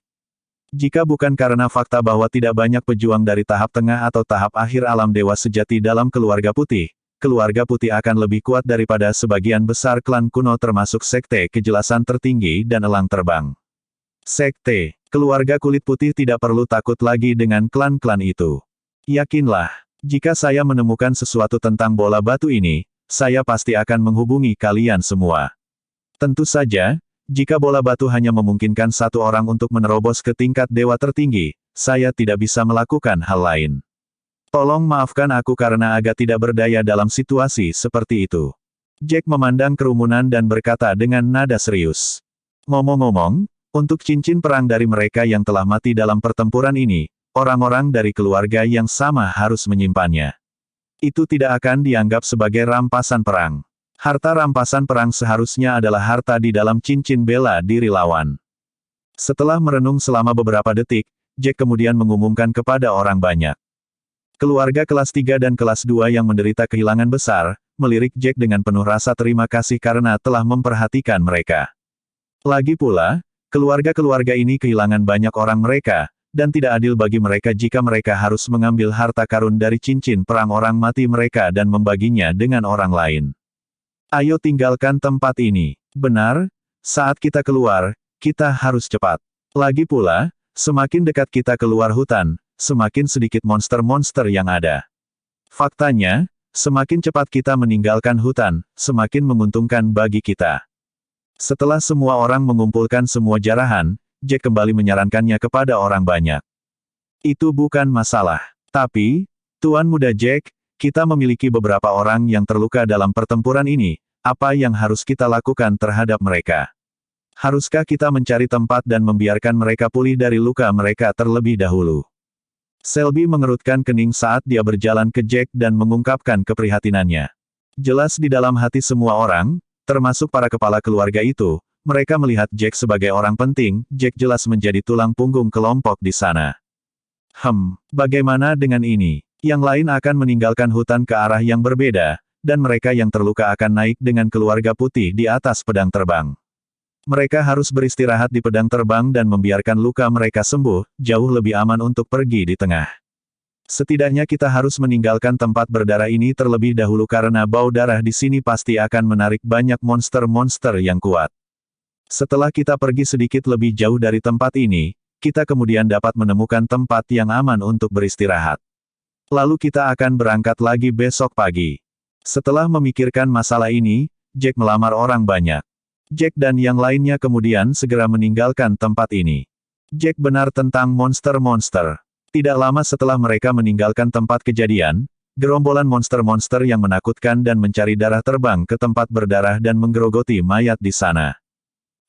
Jika bukan karena fakta bahwa tidak banyak pejuang dari tahap tengah atau tahap akhir alam dewa sejati dalam keluarga putih akan lebih kuat daripada sebagian besar klan kuno termasuk Sekte Kejelasan Tertinggi dan Elang Terbang. Sekte, keluarga kulit putih tidak perlu takut lagi dengan klan-klan itu. Yakinlah, jika saya menemukan sesuatu tentang bola batu ini, saya pasti akan menghubungi kalian semua. Tentu saja, jika bola batu hanya memungkinkan satu orang untuk menerobos ke tingkat dewa tertinggi, saya tidak bisa melakukan hal lain. Tolong maafkan aku karena agak tidak berdaya dalam situasi seperti itu. Jack memandang kerumunan dan berkata dengan nada serius. Ngomong-ngomong, untuk cincin perang dari mereka yang telah mati dalam pertempuran ini, orang-orang dari keluarga yang sama harus menyimpannya. Itu tidak akan dianggap sebagai rampasan perang. Harta rampasan perang seharusnya adalah harta di dalam cincin bela diri lawan. Setelah merenung selama beberapa detik, Jack kemudian mengumumkan kepada orang banyak. Keluarga kelas 3 dan kelas 2 yang menderita kehilangan besar, melirik Jack dengan penuh rasa terima kasih karena telah memperhatikan mereka. Lagi pula, keluarga-keluarga ini kehilangan banyak orang mereka, Dan tidak adil bagi mereka jika mereka harus mengambil harta karun dari cincin perang orang mati mereka dan membaginya dengan orang lain. Ayo tinggalkan tempat ini. Benar, saat kita keluar, kita harus cepat. Lagi pula, semakin dekat kita keluar hutan, semakin sedikit monster-monster yang ada. Faktanya, semakin cepat kita meninggalkan hutan, semakin menguntungkan bagi kita. Setelah semua orang mengumpulkan semua jarahan, Jack kembali menyarankannya kepada orang banyak. Itu bukan masalah. Tapi, Tuan Muda Jack, kita memiliki beberapa orang yang terluka dalam pertempuran ini, apa yang harus kita lakukan terhadap mereka? Haruskah kita mencari tempat dan membiarkan mereka pulih dari luka mereka terlebih dahulu? Selby mengerutkan kening saat dia berjalan ke Jack dan mengungkapkan keprihatinannya. Jelas di dalam hati semua orang, termasuk para kepala keluarga itu, mereka melihat Jack sebagai orang penting, Jack jelas menjadi tulang punggung kelompok di sana. Bagaimana dengan ini? Yang lain akan meninggalkan hutan ke arah yang berbeda, dan mereka yang terluka akan naik dengan keluarga putih di atas pedang terbang. Mereka harus beristirahat di pedang terbang dan membiarkan luka mereka sembuh, jauh lebih aman untuk pergi di tengah. Setidaknya kita harus meninggalkan tempat berdarah ini terlebih dahulu karena bau darah di sini pasti akan menarik banyak monster-monster yang kuat. Setelah kita pergi sedikit lebih jauh dari tempat ini, kita kemudian dapat menemukan tempat yang aman untuk beristirahat. Lalu kita akan berangkat lagi besok pagi. Setelah memikirkan masalah ini, Jack melamar orang banyak. Jack dan yang lainnya kemudian segera meninggalkan tempat ini. Jack benar tentang monster-monster. Tidak lama setelah mereka meninggalkan tempat kejadian, gerombolan monster-monster yang menakutkan dan mencari darah terbang ke tempat berdarah dan menggerogoti mayat di sana.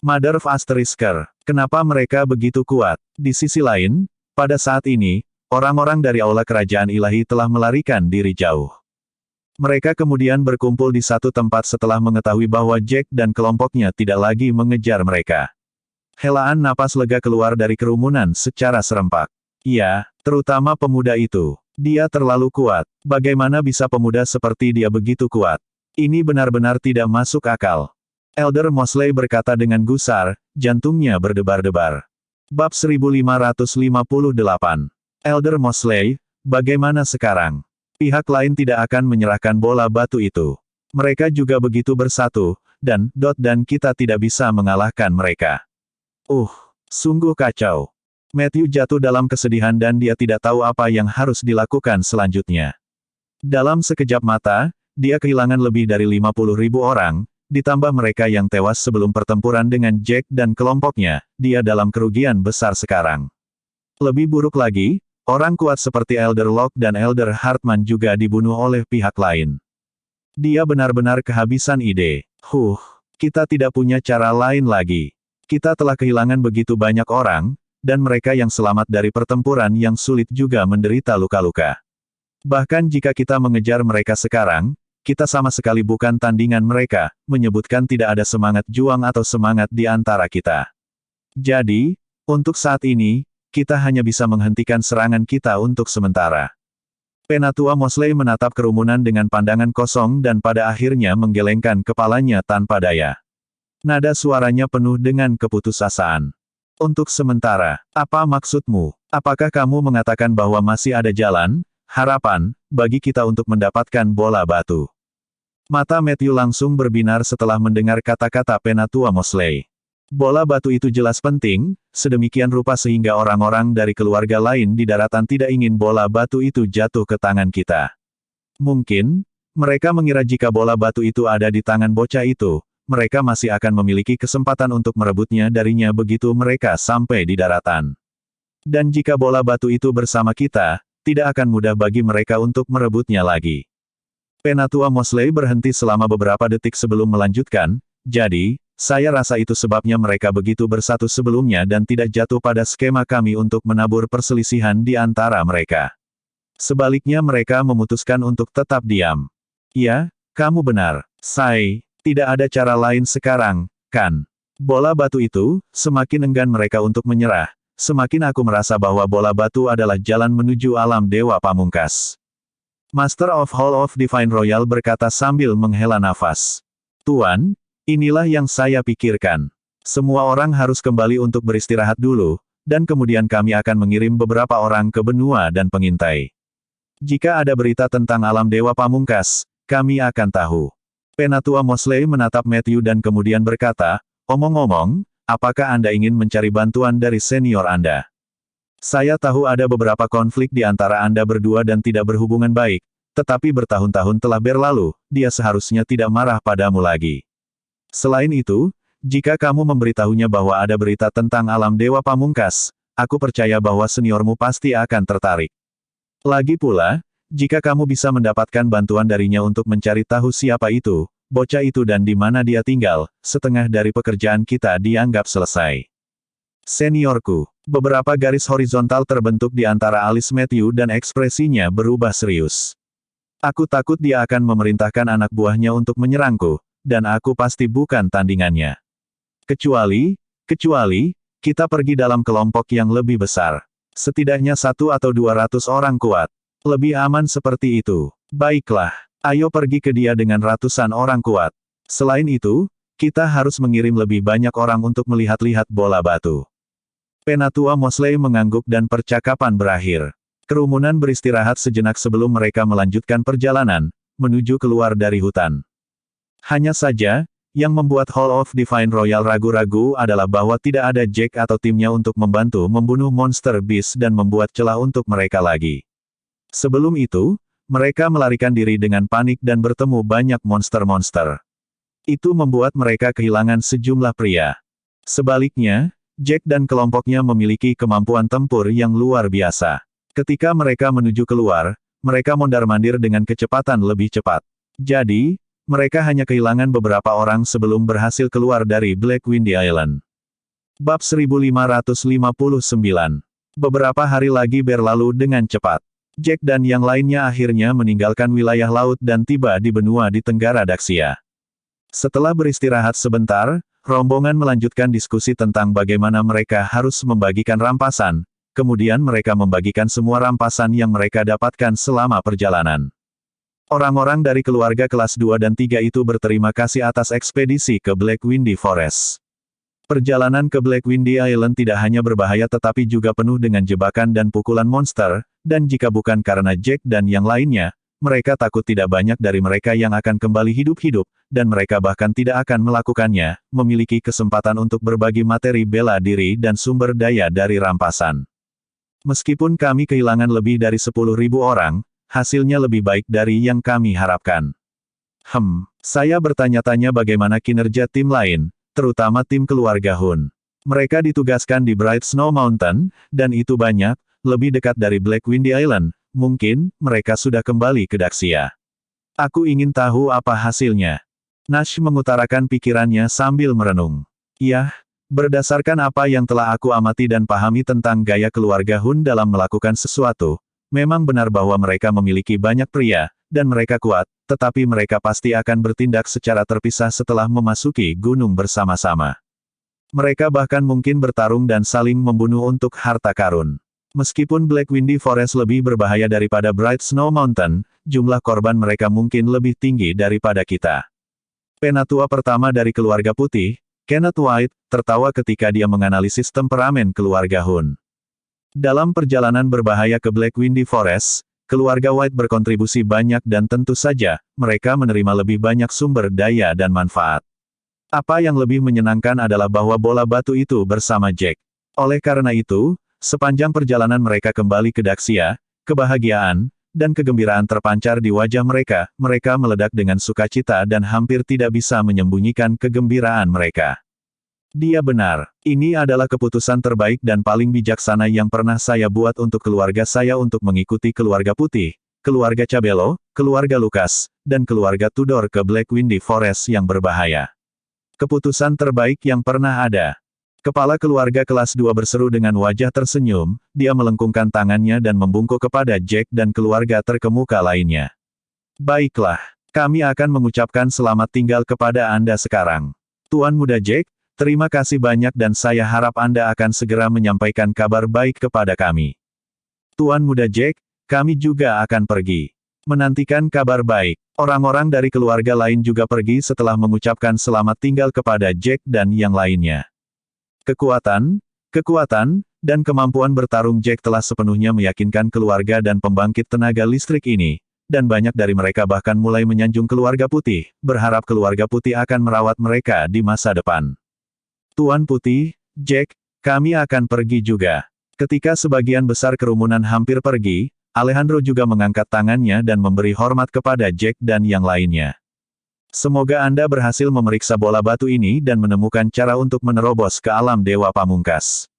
Mother of Asterisker, kenapa mereka begitu kuat? Di sisi lain, pada saat ini, orang-orang dari aula kerajaan ilahi telah melarikan diri jauh. Mereka kemudian berkumpul di satu tempat setelah mengetahui bahwa Jack dan kelompoknya tidak lagi mengejar mereka. Helaan napas lega keluar dari kerumunan secara serempak. Ya, terutama pemuda itu. Dia terlalu kuat. Bagaimana bisa pemuda seperti dia begitu kuat? Ini benar-benar tidak masuk akal. Elder Mosley berkata dengan gusar, jantungnya berdebar-debar. Bab 1558. Elder Mosley, bagaimana sekarang? Pihak lain tidak akan menyerahkan bola batu itu. Mereka juga begitu bersatu, dan kita tidak bisa mengalahkan mereka. Sungguh kacau. Matthew jatuh dalam kesedihan dan dia tidak tahu apa yang harus dilakukan selanjutnya. Dalam sekejap mata, dia kehilangan lebih dari 50.000 orang, ditambah mereka yang tewas sebelum pertempuran dengan Jack dan kelompoknya, dia dalam kerugian besar sekarang. Lebih buruk lagi, orang kuat seperti Elder Locke dan Elder Hartman juga dibunuh oleh pihak lain. Dia benar-benar kehabisan ide. Kita tidak punya cara lain lagi. Kita telah kehilangan begitu banyak orang, dan mereka yang selamat dari pertempuran yang sulit juga menderita luka-luka. Bahkan jika kita mengejar mereka sekarang, kita sama sekali bukan tandingan mereka, menyebutkan tidak ada semangat juang atau semangat di antara kita. Jadi, untuk saat ini, kita hanya bisa menghentikan serangan kita untuk sementara. Penatua Mosley menatap kerumunan dengan pandangan kosong dan pada akhirnya menggelengkan kepalanya tanpa daya. Nada suaranya penuh dengan keputusasaan. Untuk sementara, apa maksudmu? Apakah kamu mengatakan bahwa masih ada jalan, harapan, bagi kita untuk mendapatkan bola batu? Mata Matthew langsung berbinar setelah mendengar kata-kata Penatua Mosley. Bola batu itu jelas penting, sedemikian rupa sehingga orang-orang dari keluarga lain di daratan tidak ingin bola batu itu jatuh ke tangan kita. Mungkin, mereka mengira jika bola batu itu ada di tangan bocah itu, mereka masih akan memiliki kesempatan untuk merebutnya darinya begitu mereka sampai di daratan. Dan jika bola batu itu bersama kita, tidak akan mudah bagi mereka untuk merebutnya lagi. Penatua Mosley berhenti selama beberapa detik sebelum melanjutkan, jadi, saya rasa itu sebabnya mereka begitu bersatu sebelumnya dan tidak jatuh pada skema kami untuk menabur perselisihan di antara mereka. Sebaliknya mereka memutuskan untuk tetap diam. Ya, kamu benar, tidak ada cara lain sekarang, kan? Bola batu itu, semakin enggan mereka untuk menyerah, semakin aku merasa bahwa bola batu adalah jalan menuju alam dewa pamungkas. Master of Hall of Divine Royal berkata sambil menghela nafas. Tuan, inilah yang saya pikirkan. Semua orang harus kembali untuk beristirahat dulu, dan kemudian kami akan mengirim beberapa orang ke benua dan pengintai. Jika ada berita tentang alam dewa pamungkas, kami akan tahu. Penatua Mosley menatap Matthew dan kemudian berkata, omong-omong, apakah Anda ingin mencari bantuan dari senior Anda? Saya tahu ada beberapa konflik di antara Anda berdua dan tidak berhubungan baik, tetapi bertahun-tahun telah berlalu, dia seharusnya tidak marah padamu lagi. Selain itu, jika kamu memberitahunya bahwa ada berita tentang alam dewa pamungkas, aku percaya bahwa seniormu pasti akan tertarik. Lagi pula, jika kamu bisa mendapatkan bantuan darinya untuk mencari tahu siapa itu, bocah itu dan di mana dia tinggal, setengah dari pekerjaan kita dianggap selesai. Seniorku, beberapa garis horizontal terbentuk di antara alis Matthew dan ekspresinya berubah serius. Aku takut dia akan memerintahkan anak buahnya untuk menyerangku, dan aku pasti bukan tandingannya. Kecuali, kita pergi dalam kelompok yang lebih besar. Setidaknya 1 atau 200 orang kuat. Lebih aman seperti itu. Baiklah, ayo pergi ke dia dengan ratusan orang kuat. Selain itu, kita harus mengirim lebih banyak orang untuk melihat-lihat bola batu. Penatua Mosley mengangguk dan percakapan berakhir. Kerumunan beristirahat sejenak sebelum mereka melanjutkan perjalanan, menuju keluar dari hutan. Hanya saja, yang membuat Hall of Divine Royal ragu-ragu adalah bahwa tidak ada Jack atau timnya untuk membantu membunuh monster beast dan membuat celah untuk mereka lagi. Sebelum itu, mereka melarikan diri dengan panik dan bertemu banyak monster-monster. Itu membuat mereka kehilangan sejumlah pria. Sebaliknya, Jack dan kelompoknya memiliki kemampuan tempur yang luar biasa. Ketika mereka menuju keluar, mereka mondar-mandir dengan kecepatan lebih cepat. Jadi, mereka hanya kehilangan beberapa orang sebelum berhasil keluar dari Black Windy Island. Bab 1559. Beberapa hari lagi berlalu dengan cepat. Jack dan yang lainnya akhirnya meninggalkan wilayah laut dan tiba di benua di Tenggara Daxia. Setelah beristirahat sebentar, rombongan melanjutkan diskusi tentang bagaimana mereka harus membagikan rampasan, kemudian mereka membagikan semua rampasan yang mereka dapatkan selama perjalanan. Orang-orang dari keluarga kelas 2 dan 3 itu berterima kasih atas ekspedisi ke Black Windy Forest. Perjalanan ke Black Windy Island tidak hanya berbahaya tetapi juga penuh dengan jebakan dan pukulan monster, dan jika bukan karena Jack dan yang lainnya, mereka takut tidak banyak dari mereka yang akan kembali hidup-hidup, dan mereka bahkan tidak akan melakukannya, memiliki kesempatan untuk berbagi materi bela diri dan sumber daya dari rampasan. Meskipun kami kehilangan lebih dari 10.000 orang, hasilnya lebih baik dari yang kami harapkan. Saya bertanya-tanya bagaimana kinerja tim lain, terutama tim keluarga Hun. Mereka ditugaskan di Bright Snow Mountain, dan itu banyak, lebih dekat dari Black Windy Island, mungkin, mereka sudah kembali ke Daxia. Aku ingin tahu apa hasilnya. Nash mengutarakan pikirannya sambil merenung. Yah, berdasarkan apa yang telah aku amati dan pahami tentang gaya keluarga Hun dalam melakukan sesuatu, memang benar bahwa mereka memiliki banyak pria, dan mereka kuat, tetapi mereka pasti akan bertindak secara terpisah setelah memasuki gunung bersama-sama. Mereka bahkan mungkin bertarung dan saling membunuh untuk harta karun. Meskipun Black Windy Forest lebih berbahaya daripada Bright Snow Mountain, jumlah korban mereka mungkin lebih tinggi daripada kita. Penatua pertama dari keluarga putih, Kenneth White, tertawa ketika dia menganalisis temperamen keluarga Hun. Dalam perjalanan berbahaya ke Black Windy Forest, keluarga White berkontribusi banyak dan tentu saja, mereka menerima lebih banyak sumber daya dan manfaat. Apa yang lebih menyenangkan adalah bahwa bola batu itu bersama Jack. Oleh karena itu, sepanjang perjalanan mereka kembali ke Daxia, kebahagiaan dan kegembiraan terpancar di wajah mereka, mereka meledak dengan sukacita dan hampir tidak bisa menyembunyikan kegembiraan mereka. Dia benar. Ini adalah keputusan terbaik dan paling bijaksana yang pernah saya buat untuk keluarga saya untuk mengikuti keluarga putih, keluarga Cabello, keluarga Lucas, dan keluarga Tudor ke Black Windy Forest yang berbahaya. Keputusan terbaik yang pernah ada. Kepala keluarga kelas 2 berseru dengan wajah tersenyum, dia melengkungkan tangannya dan membungkuk kepada Jack dan keluarga terkemuka lainnya. Baiklah, kami akan mengucapkan selamat tinggal kepada Anda sekarang. Tuan Muda Jack, terima kasih banyak dan saya harap Anda akan segera menyampaikan kabar baik kepada kami. Tuan Muda Jack, kami juga akan pergi. Menantikan kabar baik. Orang-orang dari keluarga lain juga pergi setelah mengucapkan selamat tinggal kepada Jack dan yang lainnya. Kekuatan, Dan kemampuan bertarung Jack telah sepenuhnya meyakinkan keluarga dan pembangkit tenaga listrik ini, dan banyak dari mereka bahkan mulai menyanjung keluarga putih, berharap keluarga putih akan merawat mereka di masa depan. Tuan Putih, Jack, kami akan pergi juga. Ketika sebagian besar kerumunan hampir pergi, Alejandro juga mengangkat tangannya dan memberi hormat kepada Jack dan yang lainnya. Semoga Anda berhasil memeriksa bola batu ini dan menemukan cara untuk menerobos ke alam Dewa Pamungkas.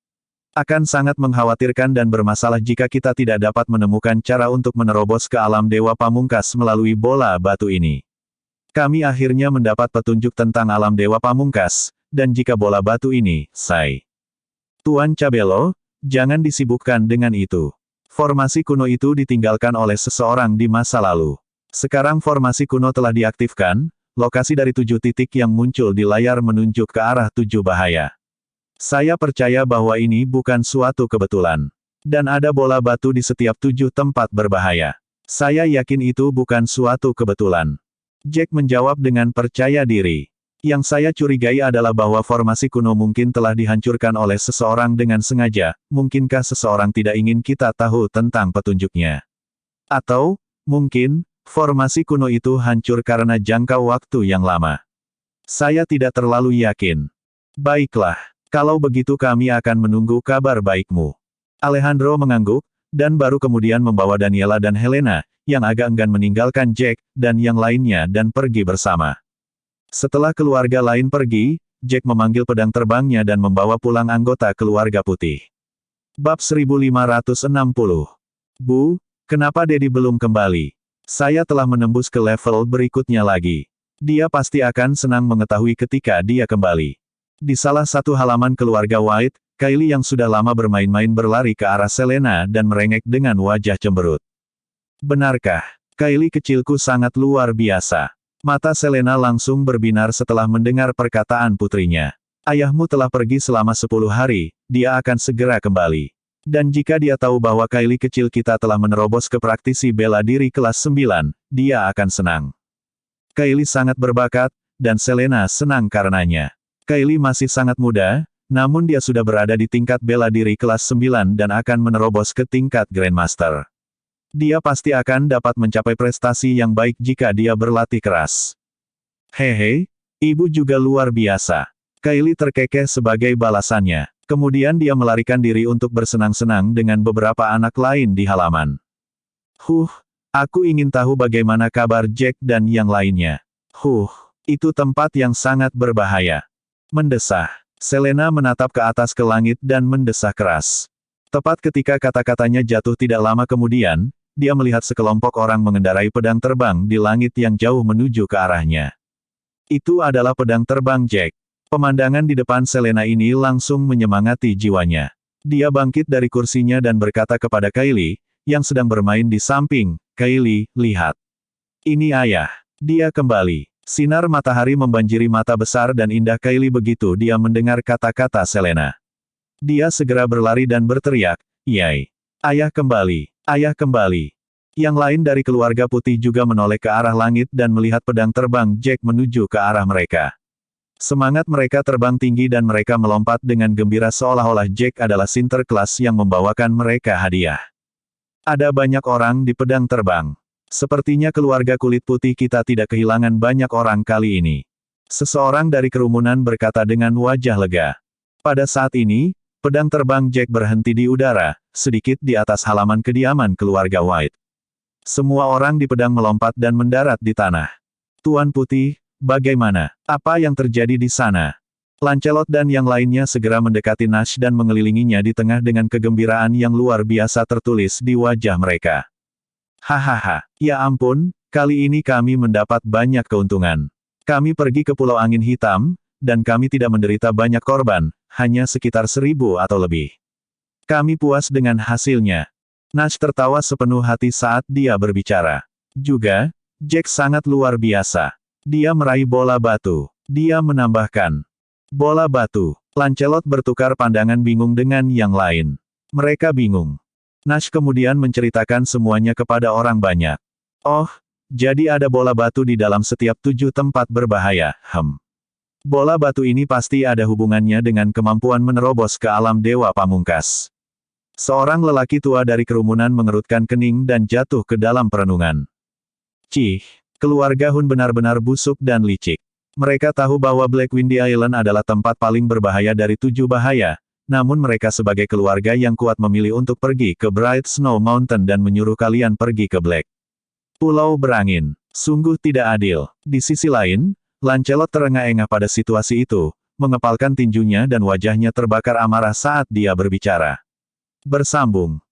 Akan sangat mengkhawatirkan dan bermasalah jika kita tidak dapat menemukan cara untuk menerobos ke alam Dewa Pamungkas melalui bola batu ini. Kami akhirnya mendapat petunjuk tentang alam Dewa Pamungkas, dan jika bola batu ini, Tuan Cabello, jangan disibukkan dengan itu. Formasi kuno itu ditinggalkan oleh seseorang di masa lalu. Sekarang formasi kuno telah diaktifkan, lokasi dari 7 titik yang muncul di layar menunjuk ke arah 7 bahaya. Saya percaya bahwa ini bukan suatu kebetulan. Dan ada bola batu di setiap 7 tempat berbahaya. Saya yakin itu bukan suatu kebetulan. Jack menjawab dengan percaya diri. Yang saya curigai adalah bahwa formasi kuno mungkin telah dihancurkan oleh seseorang dengan sengaja, mungkinkah seseorang tidak ingin kita tahu tentang petunjuknya? Atau, mungkin, formasi kuno itu hancur karena jangka waktu yang lama. Saya tidak terlalu yakin. Baiklah. Kalau begitu kami akan menunggu kabar baikmu. Alejandro mengangguk, dan baru kemudian membawa Daniela dan Helena, yang agak enggan meninggalkan Jack, dan yang lainnya dan pergi bersama. Setelah keluarga lain pergi, Jack memanggil pedang terbangnya dan membawa pulang anggota keluarga putih. Bab 1560. Bu, kenapa Dedi belum kembali? Saya telah menembus ke level berikutnya lagi. Dia pasti akan senang mengetahui ketika dia kembali. Di salah satu halaman keluarga White, Kylie yang sudah lama bermain-main berlari ke arah Selena dan merengek dengan wajah cemberut. Benarkah? Kylie kecilku sangat luar biasa. Mata Selena langsung berbinar setelah mendengar perkataan putrinya. Ayahmu telah pergi selama 10 hari, dia akan segera kembali. Dan jika dia tahu bahwa Kylie kecil kita telah menerobos ke praktisi bela diri kelas 9, dia akan senang. Kylie sangat berbakat, dan Selena senang karenanya. Kylie masih sangat muda, namun dia sudah berada di tingkat bela diri kelas 9 dan akan menerobos ke tingkat Grandmaster. Dia pasti akan dapat mencapai prestasi yang baik jika dia berlatih keras. Hehe, ibu juga luar biasa. Kylie terkekeh sebagai balasannya. Kemudian dia melarikan diri untuk bersenang-senang dengan beberapa anak lain di halaman. Aku ingin tahu bagaimana kabar Jack dan yang lainnya. Itu tempat yang sangat berbahaya. Mendesah. Selena menatap ke atas ke langit dan mendesah keras. Tepat ketika kata-katanya jatuh tidak lama kemudian, dia melihat sekelompok orang mengendarai pedang terbang di langit yang jauh menuju ke arahnya. Itu adalah pedang terbang Jack. Pemandangan di depan Selena ini langsung menyemangati jiwanya. Dia bangkit dari kursinya dan berkata kepada Kylie, yang sedang bermain di samping, Kylie, lihat. Ini ayah. Dia kembali. Sinar matahari membanjiri mata besar dan indah Kylie begitu dia mendengar kata-kata Selena. Dia segera berlari dan berteriak, "Yay! Ayah kembali! Ayah kembali!" Yang lain dari keluarga putih juga menoleh ke arah langit dan melihat pedang terbang Jack menuju ke arah mereka. Semangat mereka terbang tinggi dan mereka melompat dengan gembira seolah-olah Jack adalah Sinterklas yang membawakan mereka hadiah. Ada banyak orang di pedang terbang. Sepertinya keluarga kulit putih kita tidak kehilangan banyak orang kali ini. Seseorang dari kerumunan berkata dengan wajah lega. Pada saat ini, pedang terbang Jack berhenti di udara, sedikit di atas halaman kediaman keluarga White. Semua orang di pedang melompat dan mendarat di tanah. Tuan Putih, bagaimana? Apa yang terjadi di sana? Lancelot dan yang lainnya segera mendekati Nash dan mengelilinginya di tengah dengan kegembiraan yang luar biasa tertulis di wajah mereka. Hahaha, ya ampun, kali ini kami mendapat banyak keuntungan. Kami pergi ke Pulau Angin Hitam, dan kami tidak menderita banyak korban, hanya sekitar 1000 atau lebih. Kami puas dengan hasilnya. Nash tertawa sepenuh hati saat dia berbicara. Juga, Jack sangat luar biasa. Dia meraih bola batu. Dia menambahkan. Bola batu. Lancelot bertukar pandangan bingung dengan yang lain. Mereka bingung. Nash kemudian menceritakan semuanya kepada orang banyak. Oh, jadi ada bola batu di dalam setiap 7 tempat berbahaya, Bola batu ini pasti ada hubungannya dengan kemampuan menerobos ke alam Dewa Pamungkas. Seorang lelaki tua dari kerumunan mengerutkan kening dan jatuh ke dalam perenungan. Cih, keluarga Hun benar-benar busuk dan licik. Mereka tahu bahwa Black Windy Island adalah tempat paling berbahaya dari 7 bahaya, namun mereka sebagai keluarga yang kuat memilih untuk pergi ke Bright Snow Mountain dan menyuruh kalian pergi ke Black Pulau Berangin. Sungguh tidak adil. Di sisi lain, Lancelot terengah-engah pada situasi itu, mengepalkan tinjunya dan wajahnya terbakar amarah saat dia berbicara. Bersambung.